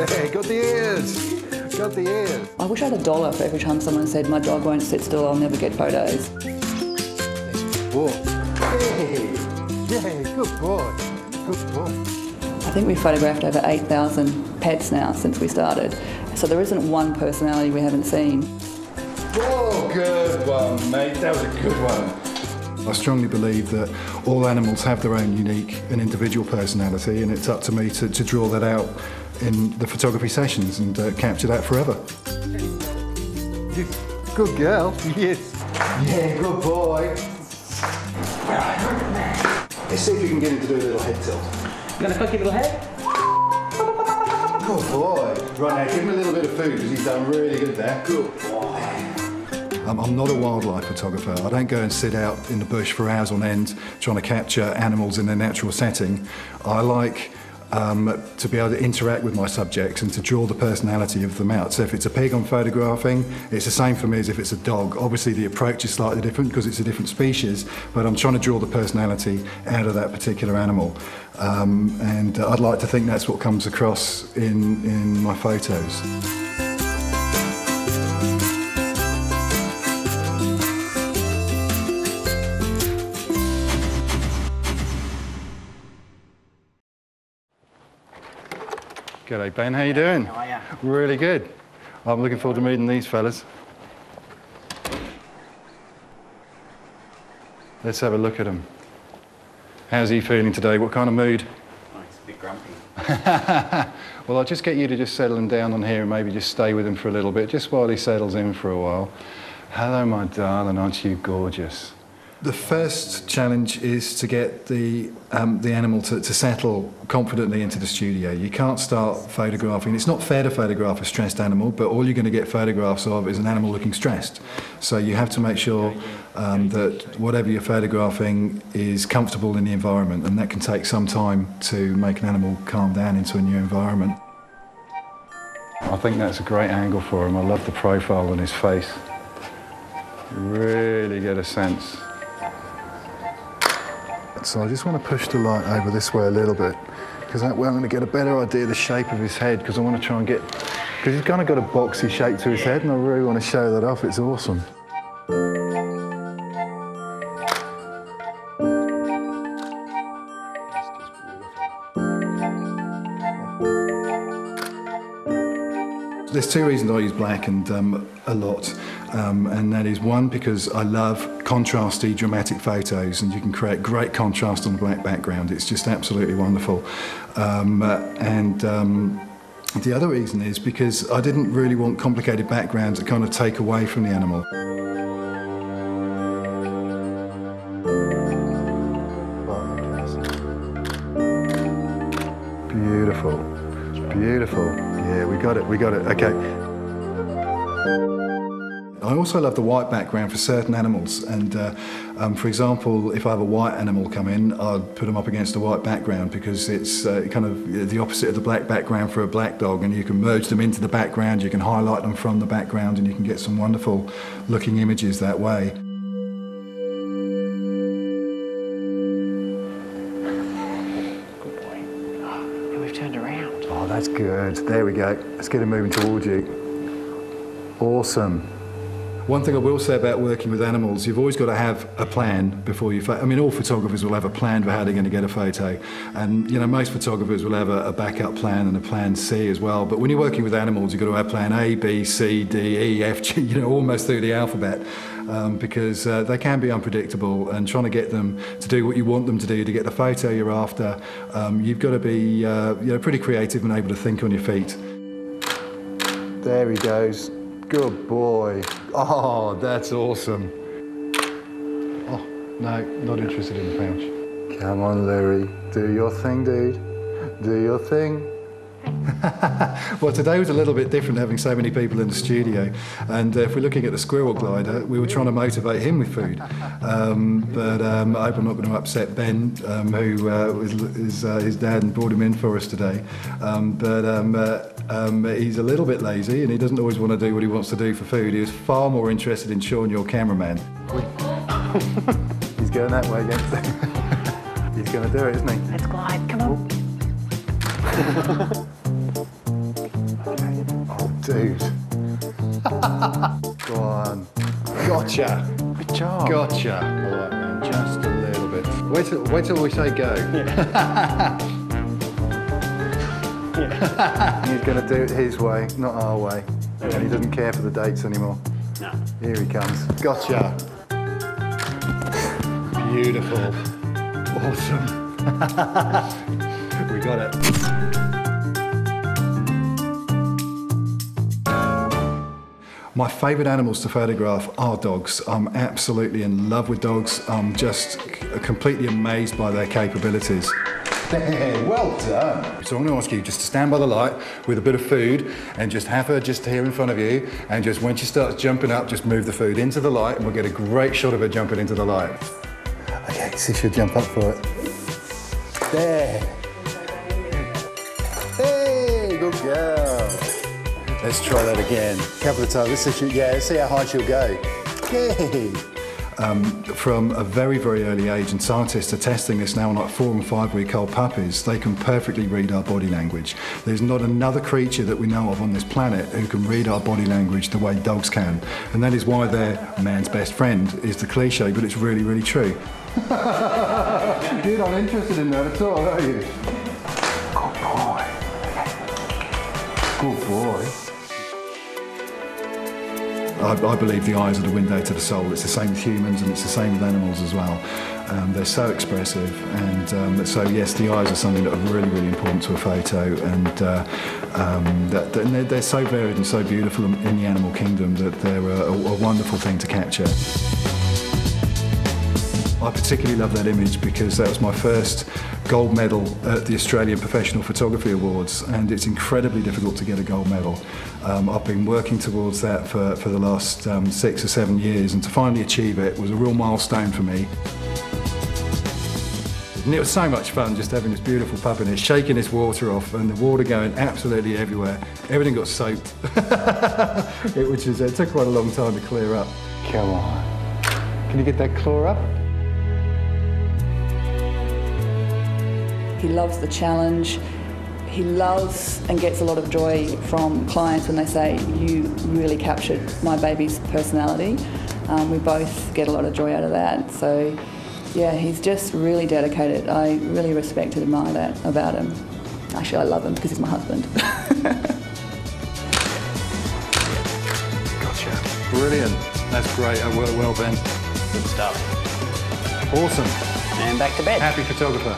Yeah, got the ears. Got the ears. I wish I had $1 for every time someone said, my dog won't sit still, I'll never get photos. Whoa. Hey. Yeah, good boy. Good boy. I think we've photographed over 8,000 pets now since we started. So there isn't one personality we haven't seen. Whoa, good one, mate. That was a good one. I strongly believe that all animals have their own unique and individual personality, and it's up to me to draw that out in the photography sessions and capture that forever. Good girl. Yes. Yeah, good boy. Let's see if we can get him to do a little head tilt. You gonna cook your little head? Good boy. Right, now give him a little bit of food because he's done really good there. Good boy. I'm not a wildlife photographer. I don't go and sit out in the bush for hours on end trying to capture animals in their natural setting. I like to be able to interact with my subjects and to draw the personality of them out. So if it's a pig I'm photographing, it's the same for me as if it's a dog. Obviously the approach is slightly different because it's a different species, but I'm trying to draw the personality out of that particular animal. And I'd like to think that's what comes across in my photos. G'day Ben, how you doing? How are you? Really good. I'm looking forward to meeting these fellas. Let's have a look at him. How's he feeling today? What kind of mood? Oh, he's a bit grumpy. Well, I'll just get you to just settle him down on here and maybe just stay with him for a little bit, just while he settles in for a while. Hello, my darling, aren't you gorgeous? The first challenge is to get the animal to settle confidently into the studio. You can't start photographing. It's not fair to photograph a stressed animal, but all you're going to get photographs of is an animal looking stressed. So you have to make sure that whatever you're photographing is comfortable in the environment, and that can take some time to make an animal calm down into a new environment. I think that's a great angle for him. I love the profile on his face. You really get a sense. So I just want to push the light over this way a little bit, because that way I'm going to get a better idea of the shape of his head, because I want to try and get, because he's kind of got a boxy shape to his head, and I really want to show that off. It's awesome. There's two reasons I use black and a lot, and that is one, because I love contrasty, dramatic photos, and you can create great contrast on a black background. It's just absolutely wonderful. The other reason is because I didn't really want complicated backgrounds that kind of take away from the animal. Beautiful, beautiful. Yeah, we got it, okay. I also love the white background for certain animals, and for example, if I have a white animal come in, I'd put them up against a white background because it's kind of the opposite of the black background for a black dog, and you can merge them into the background, you can highlight them from the background, and you can get some wonderful looking images that way. Good boy. Oh, we've turned around. Oh, that's good. There we go. Let's get him moving towards you. Awesome. One thing I will say about working with animals, you've always got to have a plan before you I mean, all photographers will have a plan for how they're going to get a photo. And, you know, most photographers will have a backup plan and a plan C as well. But when you're working with animals, you've got to have plan A, B, C, D, E, F, G, you know, almost through the alphabet. Because they can be unpredictable, and trying to get them to do what you want them to do to get the photo you're after, you've got to be you know, pretty creative and able to think on your feet. There he goes. Good boy. Oh, that's awesome. Oh, no, not interested in the pouch. Come on, Louie. Do your thing, dude. Do your thing. Well, today was a little bit different, having so many people in the studio, and if we're looking at the squirrel glider, we were trying to motivate him with food, but I hope I'm not going to upset Ben, who is his dad and brought him in for us today, but he's a little bit lazy and he doesn't always want to do what he wants to do for food. He was far more interested in Sean, your cameraman. He's going that way again. He's going to do it, isn't he? Let's glide, come on. Dude. Go on. Gotcha. Good job. Gotcha. All right, man, just a little bit. Wait till we say go. He's going to do it his way, not our way. And he doesn't care for the dates anymore. No. Here he comes. Gotcha. Beautiful. Awesome. We got it. My favourite animals to photograph are dogs. I'm absolutely in love with dogs. I'm just completely amazed by their capabilities. Hey, well done. So I'm going to ask you just to stand by the light with a bit of food and just have her just here in front of you, and just when she starts jumping up, just move the food into the light and we'll get a great shot of her jumping into the light. Okay, see she'll jump up for it. There. Hey, good girl. Let's try that again. A couple of times. Let's see how high she'll go. Yay. From a very, very early age, and scientists are testing this now on like 4 and 5 week old puppies, they can perfectly read our body language. There's not another creature that we know of on this planet who can read our body language the way dogs can. And that is why they're man's best friend, is the cliche, but it's really, really true. You're not interested in that at all, are you? Good boy. Good boy. I believe the eyes are the window to the soul. It's the same with humans and it's the same with animals as well. They're so expressive, and so yes, the eyes are something that are really, really important to a photo, and they're so varied and so beautiful in the animal kingdom that they're a wonderful thing to capture. I particularly love that image because that was my first gold medal at the Australian Professional Photography Awards, and it's incredibly difficult to get a gold medal. I've been working towards that for the last 6 or 7 years, and to finally achieve it was a real milestone for me. And it was so much fun just having this beautiful pup in here, shaking this water off, and the water going absolutely everywhere. Everything got soaked. It took quite a long time to clear up. Come on. Can you get that claw up? He loves the challenge. He loves and gets a lot of joy from clients when they say, "You really captured my baby's personality." We both get a lot of joy out of that. So, yeah, he's just really dedicated. I really respect and admire that about him. Actually, I love him because he's my husband. Gotcha. Brilliant. That's great. Well, Ben. Good stuff. Awesome. And back to bed. Happy photographer.